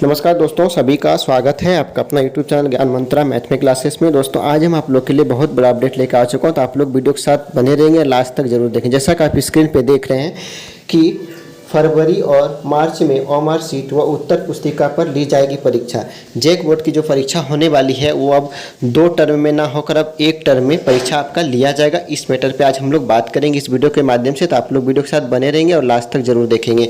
नमस्कार दोस्तों, सभी का स्वागत है आपका अपना यूट्यूब चैनल ज्ञान मंत्रा मैथ में क्लासेस में। दोस्तों आज हम आप लोग के लिए बहुत बड़ा अपडेट लेकर आ चुका हूं, तो आप लोग वीडियो के साथ बने रहेंगे, लास्ट तक जरूर देखें। जैसा कि आप स्क्रीन पे देख रहे हैं कि फरवरी और मार्च में ओएमआर शीट व उत्तर पुस्तिका पर ली जाएगी परीक्षा। जैक बोर्ड की जो परीक्षा होने वाली है वो अब 2 टर्म में ना होकर अब 1 टर्म में परीक्षा आपका लिया जाएगा। इस मैटर पे आज हम लोग बात करेंगे इस वीडियो के माध्यम से, तो आप लोग वीडियो के साथ बने रहेंगे और लास्ट तक जरूर देखेंगे।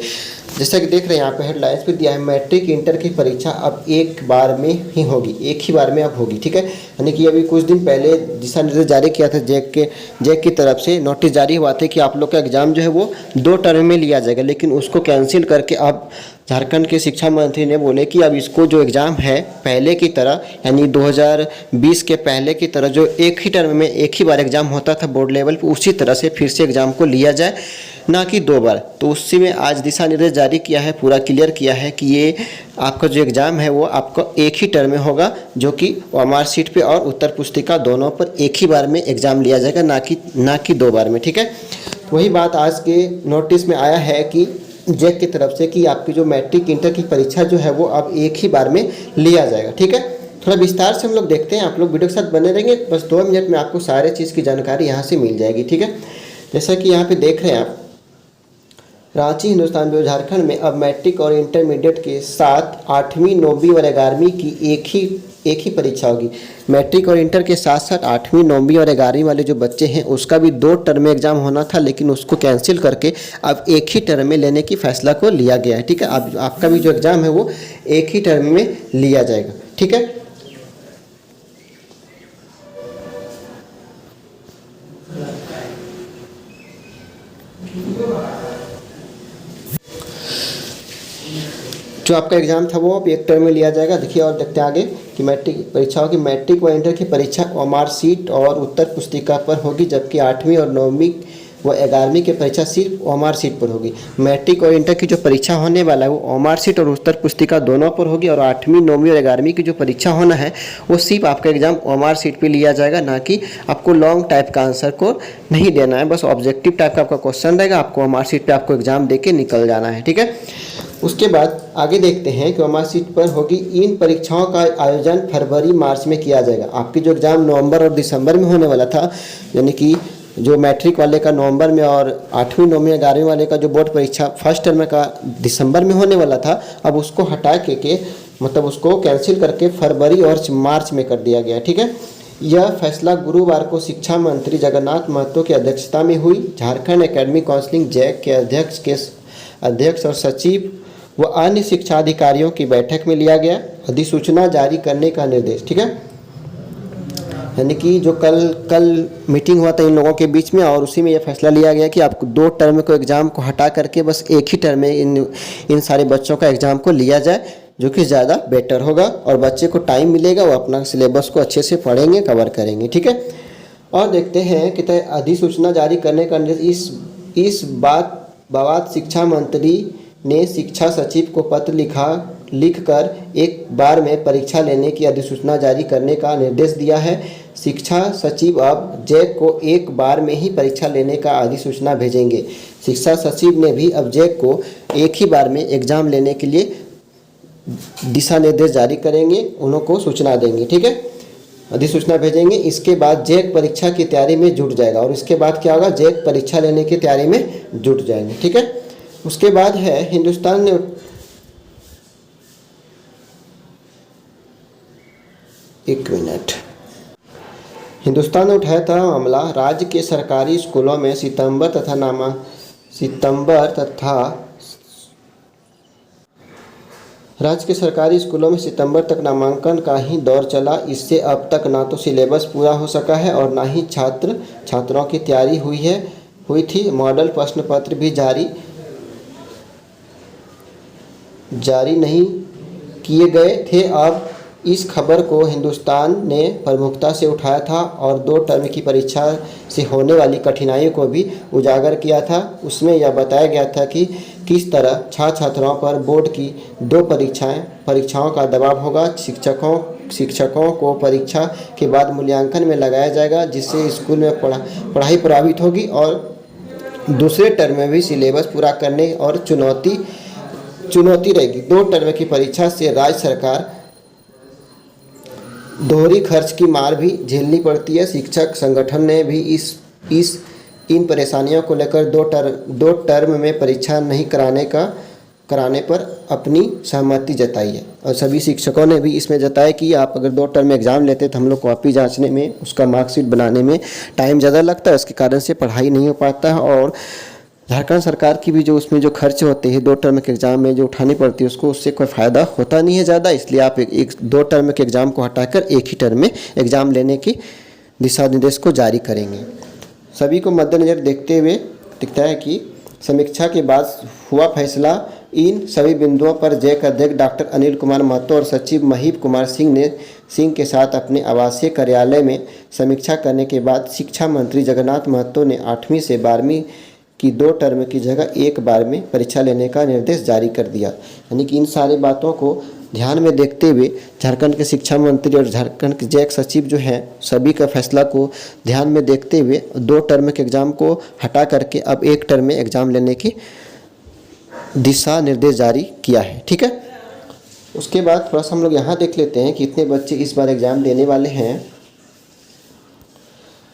जैसा कि देख रहे हैं यहाँ पे हेडलाइंस पे दिया है, मैट्रिक इंटर की परीक्षा अब एक बार में ही होगी, एक ही बार में अब होगी। ठीक है, यानी कि अभी कुछ दिन पहले दिशा निर्देश जारी किया था जैक की तरफ से नोटिस जारी हुआ था कि आप लोग का एग्जाम जो है वो 2 टर्म में लिया जाएगा, लेकिन उसको कैंसिल करके अब झारखंड के शिक्षा मंत्री ने बोले कि अब इसको जो एग्ज़ाम है पहले की तरह, यानी 2020 के पहले की तरह जो एक ही टर्म में एक ही बार एग्ज़ाम होता था बोर्ड लेवल पर, उसी तरह से फिर से एग्ज़ाम को लिया जाए, ना कि 2 बार। तो उसी में आज दिशा निर्देश जारी किया है, पूरा क्लियर किया है कि ये आपका जो एग्ज़ाम है वो आपका एक ही टर्म में होगा, जो कि ओएमआर शीट पे और उत्तर पुस्तिका दोनों पर एक ही बार में एग्ज़ाम लिया जाएगा, ना कि 2 बार में। ठीक है, वही बात आज के नोटिस में आया है कि जैक की तरफ से कि आपकी जो मैट्रिक इंटर की परीक्षा जो है वो अब एक ही बार में लिया जाएगा। ठीक है, थोड़ा विस्तार से हम लोग देखते हैं, आप लोग वीडियो के साथ बने रहेंगे, बस 2 मिनट में आपको सारे चीज़ की जानकारी यहाँ से मिल जाएगी। ठीक है, जैसा कि यहाँ पे देख रहे हैं आप, रांची हिंदुस्तान बोर्ड झारखंड में अब मैट्रिक और इंटरमीडिएट के साथ 8वीं 9वीं और 11वीं की एक ही परीक्षा होगी। मैट्रिक और इंटर के साथ साथ 8वीं 9वीं और 11वीं वाले जो बच्चे हैं उसका भी 2 टर्म में एग्जाम होना था, लेकिन उसको कैंसिल करके अब एक ही टर्म में लेने की फैसला को लिया गया है। ठीक है, अब आपका भी जो एग्ज़ाम है वो एक ही टर्म में लिया जाएगा। ठीक है, जो आपका एग्ज़ाम था वो अब एक टर्म में लिया जाएगा। देखिए और देखते हैं आगे कि मैट्रिक परीक्षा होगी, मैट्रिक व इंटर की परीक्षा ओएमआर शीट और उत्तर पुस्तिका पर होगी, जबकि 8वीं और 9वीं व 11वीं की परीक्षा सिर्फ ओएमआर शीट पर होगी। मैट्रिक और इंटर की जो परीक्षा होने वाला है वो ओएमआर शीट और उत्तर पुस्तिका दोनों पर होगी, और 8वीं 9वीं और 11वीं की जो परीक्षा होना है वो सिर्फ आपका एग्जाम ओएमआर शीट पर लिया जाएगा, ना कि आपको लॉन्ग टाइप का आंसर को नहीं देना है, बस ऑब्जेक्टिव टाइप का आपका क्वेश्चन रहेगा, आपको ओएमआर शीट पर आपको एग्जाम दे के निकल जाना है। ठीक है, उसके बाद आगे देखते हैं कि ओएमआर शीट पर होगी। इन परीक्षाओं का आयोजन फरवरी मार्च में किया जाएगा। आपकी जो एग्ज़ाम नवंबर और दिसंबर में होने वाला था, यानी कि जो मैट्रिक वाले का नवंबर में और 8वीं 9वीं 11वीं वाले का जो बोर्ड परीक्षा फर्स्ट टर्म का दिसंबर में होने वाला था, अब उसको हटा के मतलब उसको कैंसिल करके फरवरी और मार्च में कर दिया गया। ठीक है, यह फैसला गुरुवार को शिक्षा मंत्री जगन्नाथ महतो की अध्यक्षता में हुई झारखंड एकेडमिक काउंसिल जैक के अध्यक्ष और सचिव व अन्य शिक्षा अधिकारियों की बैठक में लिया गया। अधिसूचना जारी करने का निर्देश। ठीक है, यानी कि जो कल मीटिंग हुआ था इन लोगों के बीच में, और उसी में यह फैसला लिया गया कि आपको 2 टर्म को एग्ज़ाम को हटा करके बस एक ही टर्म में इन सारे बच्चों का एग्ज़ाम को लिया जाए, जो कि ज़्यादा बेटर होगा और बच्चे को टाइम मिलेगा, वो अपना सिलेबस को अच्छे से पढ़ेंगे, कवर करेंगे। ठीक है, और देखते हैं कि अधिसूचना जारी करने का निर्देश। इस बात शिक्षा मंत्री ने शिक्षा सचिव को पत्र लिखकर एक बार में परीक्षा लेने की अधिसूचना जारी करने का निर्देश दिया है। शिक्षा सचिव अब जैक को एक बार में ही परीक्षा लेने का अधिसूचना भेजेंगे। शिक्षा सचिव ने भी अब जैक को एक ही बार में एग्जाम लेने के लिए दिशा निर्देश जारी करेंगे, उनको सूचना देंगे। ठीक है, अधिसूचना भेजेंगे। इसके बाद जैक परीक्षा की तैयारी में जुट जाएगा, और इसके बाद क्या होगा, जैक परीक्षा लेने की तैयारी में जुट जाएंगे। ठीक है, उसके बाद है हिंदुस्तान ने हिंदुस्तान ने उठाया था मामला। राज्य के सरकारी स्कूलों में सितंबर तक नामांकन का ही दौर चला। इससे अब तक ना तो सिलेबस पूरा हो सका है और ना ही छात्रों की तैयारी हुई थी। मॉडल प्रश्न पत्र भी जारी नहीं किए गए थे। अब इस खबर को हिंदुस्तान ने प्रमुखता से उठाया था और 2 टर्म की परीक्षा से होने वाली कठिनाइयों को भी उजागर किया था। उसमें यह बताया गया था कि किस तरह छात्रों पर बोर्ड की 2 परीक्षाओं का दबाव होगा। शिक्षकों को परीक्षा के बाद मूल्यांकन में लगाया जाएगा, जिससे स्कूल में पढ़ाई प्रभावित होगी और दूसरे टर्म में भी सिलेबस पूरा करने और चुनौती रहेगी। 2 टर्म की परीक्षा से राज्य सरकार दोहरी खर्च की मार भी झेलनी पड़ती है। शिक्षक संगठन ने भी इन परेशानियों को लेकर 2 टर्म में परीक्षा नहीं कराने पर अपनी सहमति जताई है। और सभी शिक्षकों ने भी इसमें जताया कि आप अगर 2 टर्म में एग्ज़ाम लेते तो हम लोग कॉपी जांचने में, उसका मार्कशीट बनाने में टाइम ज़्यादा लगता है, उसके कारण से पढ़ाई नहीं हो पाता है। और झारखंड सरकार की भी जो उसमें जो खर्च होते हैं 2 टर्म के एग्ज़ाम में जो उठानी पड़ती है, उसको उससे कोई फ़ायदा होता नहीं है ज़्यादा। इसलिए आप 2 टर्म के एग्ज़ाम को हटाकर एक ही टर्म में एग्ज़ाम लेने की दिशा निर्देश को जारी करेंगे। सभी को मद्देनज़र देखते हुए दिखता है कि समीक्षा के बाद हुआ फैसला। इन सभी बिंदुओं पर जैक अध्यक्ष डॉक्टर अनिल कुमार महतो और सचिव महीप कुमार सिंह के साथ अपने आवासीय कार्यालय में समीक्षा करने के बाद शिक्षा मंत्री जगन्नाथ महतो ने 8वीं से 12वीं की 2 टर्म की जगह एक बार में परीक्षा लेने का निर्देश जारी कर दिया। यानी कि इन सारी बातों को ध्यान में देखते हुए झारखंड के शिक्षा मंत्री और झारखंड के जैक सचिव जो हैं, सभी का फैसला को ध्यान में देखते हुए 2 टर्म के एग्ज़ाम को हटा करके अब एक टर्म में एग्ज़ाम लेने की दिशा निर्देश जारी किया है। ठीक है, उसके बाद थोड़ा सा हम लोग यहाँ देख लेते हैं कि कितने बच्चे इस बार एग्ज़ाम देने वाले हैं।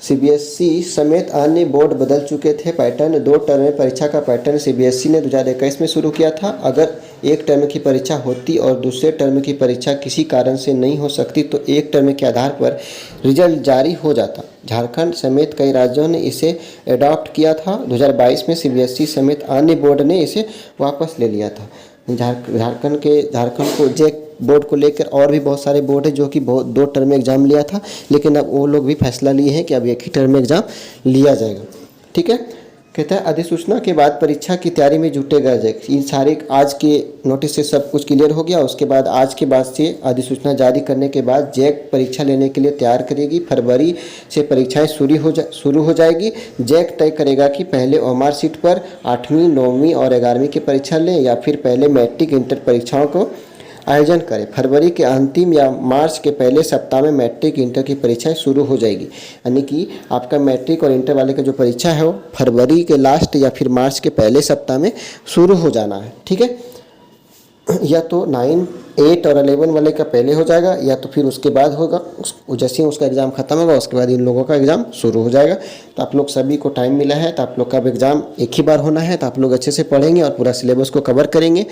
सीबीएसई समेत अन्य बोर्ड बदल चुके थे पैटर्न। 2 टर्म में परीक्षा का पैटर्न सीबीएसई ने 2021 में शुरू किया था। अगर एक टर्म की परीक्षा होती और दूसरे टर्म की परीक्षा किसी कारण से नहीं हो सकती तो एक टर्म के आधार पर रिजल्ट जारी हो जाता। झारखंड समेत कई राज्यों ने इसे अडॉप्ट किया था। 2022 में सीबीएसई समेत अन्य बोर्ड ने इसे वापस ले लिया था। झारखंड को जैक बोर्ड को लेकर और भी बहुत सारे बोर्ड है जो कि 2 टर्म में एग्ज़ाम लिया था, लेकिन अब वो लोग भी फैसला लिए हैं कि अब एक ही टर्म में एग्ज़ाम लिया जाएगा। ठीक है, कहता है अधिसूचना के बाद परीक्षा की तैयारी में जुटेगा जैक। इन सारे आज के नोटिस से सब कुछ क्लियर हो गया। उसके बाद आज के बाद से अधिसूचना जारी करने के बाद जैक परीक्षा लेने के लिए तैयार करेगी। फरवरी से परीक्षाएं शुरू हो जाएगी। जैक तय करेगा कि पहले ओएमआर सीट पर 8वीं, 9वीं और 11वीं की परीक्षा लें या फिर पहले मैट्रिक इंटर परीक्षाओं को आयोजन करें। फरवरी के अंतिम या मार्च के पहले सप्ताह में मैट्रिक इंटर की परीक्षाएं शुरू हो जाएगी। यानी कि आपका मैट्रिक और इंटर वाले का जो परीक्षा है वो फरवरी के लास्ट या फिर मार्च के पहले सप्ताह में शुरू हो जाना है। ठीक है, या तो 9, 8 और 11 वाले का पहले हो जाएगा या तो फिर उसके बाद होगा। जैसे ही उसका एग्ज़ाम ख़त्म होगा उसके बाद इन लोगों का एग्ज़ाम शुरू हो जाएगा। तो आप लोग सभी को टाइम मिला है, तो आप लोग का एग्ज़ाम एक ही बार होना है, तो आप लोग अच्छे से पढ़ेंगे और पूरा सिलेबस को कवर करेंगे।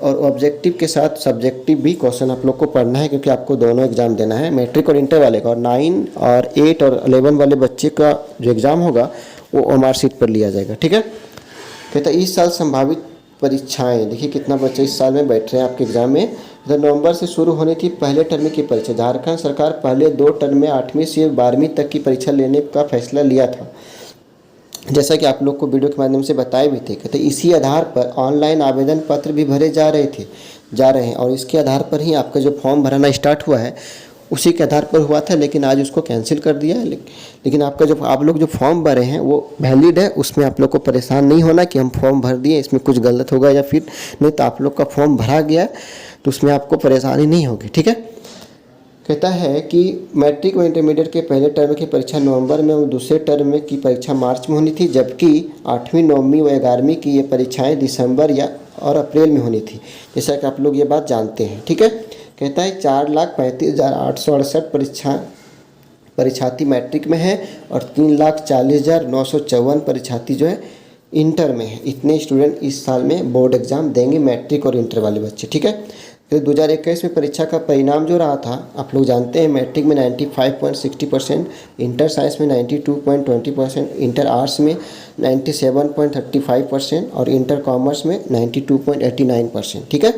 और ऑब्जेक्टिव के साथ सब्जेक्टिव भी क्वेश्चन आप लोग को पढ़ना है, क्योंकि आपको दोनों एग्ज़ाम देना है, मैट्रिक और इंटर वाले का। और 9 और 8 और 11 वाले बच्चे का जो एग्ज़ाम होगा वो ओएमआर सीट पर लिया जाएगा। ठीक है, कहता है इस साल संभावित परीक्षाएं, देखिए कितना बच्चे इस साल में बैठ रहे हैं आपके एग्ज़ाम में। तो नवंबर से शुरू होनी थी पहले टर्म की परीक्षा। झारखंड सरकार पहले 2 टर्म में 8वीं से 12वीं तक की परीक्षा लेने का फैसला लिया था, जैसा कि आप लोग को वीडियो के माध्यम से बताए भी थे। कहते इसी आधार पर ऑनलाइन आवेदन पत्र भी भरे जा रहे हैं और इसके आधार पर ही आपका जो फॉर्म भरना स्टार्ट हुआ है उसी के आधार पर हुआ था, लेकिन आज उसको कैंसिल कर दिया है। लेकिन आपका जो आप लोग जो फॉर्म भरे हैं वो वैलिड है, उसमें आप लोग को परेशान नहीं होना कि हम फॉर्म भर दिए इसमें कुछ गलत होगा या फिर नहीं। तो आप लोग का फॉर्म भरा गया तो उसमें आपको परेशानी नहीं होगी। ठीक है, कहता है कि मैट्रिक व इंटरमीडिएट के पहले टर्म की परीक्षा नवंबर में और दूसरे टर्म में की परीक्षा मार्च में होनी थी, जबकि 8वीं, 9वीं व 11वीं की ये परीक्षाएं दिसंबर या और अप्रैल में होनी थी, जैसा कि आप लोग ये बात जानते हैं। ठीक है, कहता है 4,35,868 परीक्षार्थी मैट्रिक में है और 3,40,954 परीक्षार्थी जो है इंटर में है। इतने स्टूडेंट इस साल में बोर्ड एग्ज़ाम देंगे, मैट्रिक और इंटर वाले बच्चे। ठीक है, फिर 2021 में परीक्षा का परिणाम जो रहा था आप लोग जानते हैं, मैट्रिक में 95.60%, इंटर साइंस में 92.20%, इंटर आर्ट्स में 97.35% और इंटर कॉमर्स में 92.89%। ठीक है,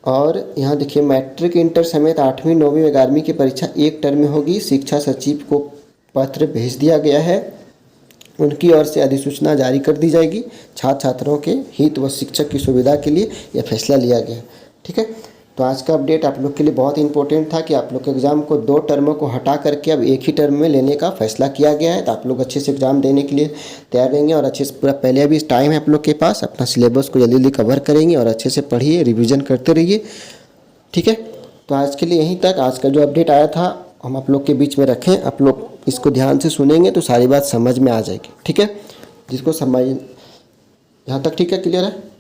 और यहाँ देखिए मैट्रिक, इंटर समेत 8वीं, 9वीं, 11वीं की परीक्षा एक टर्म में होगी। शिक्षा सचिव को पत्र भेज दिया गया है, उनकी ओर से अधिसूचना जारी कर दी जाएगी। छात्र छात्राओं के हित व शिक्षक की सुविधा के लिए यह फैसला लिया गया। ठीक है, तो आज का अपडेट आप लोग के लिए बहुत इंपॉर्टेंट था कि आप लोग के एग्ज़ाम को 2 टर्मों को हटा करके अब एक ही टर्म में लेने का फैसला किया गया है। तो आप लोग अच्छे से एग्ज़ाम देने के लिए तैयार रहेंगे और अच्छे से पूरा पहले अभी टाइम है आप लोग के पास, अपना सिलेबस को जल्दी जल्दी कवर करेंगे और अच्छे से पढ़िए, रिविज़न करते रहिए। ठीक है, तो आज के लिए यहीं तक। आज का जो अपडेट आया था हम आप लोग के बीच में रखें, आप लोग इसको ध्यान से सुनेंगे तो सारी बात समझ में आ जाएगी। ठीक है, जिसको समझ यहाँ तक ठीक है, क्लियर है।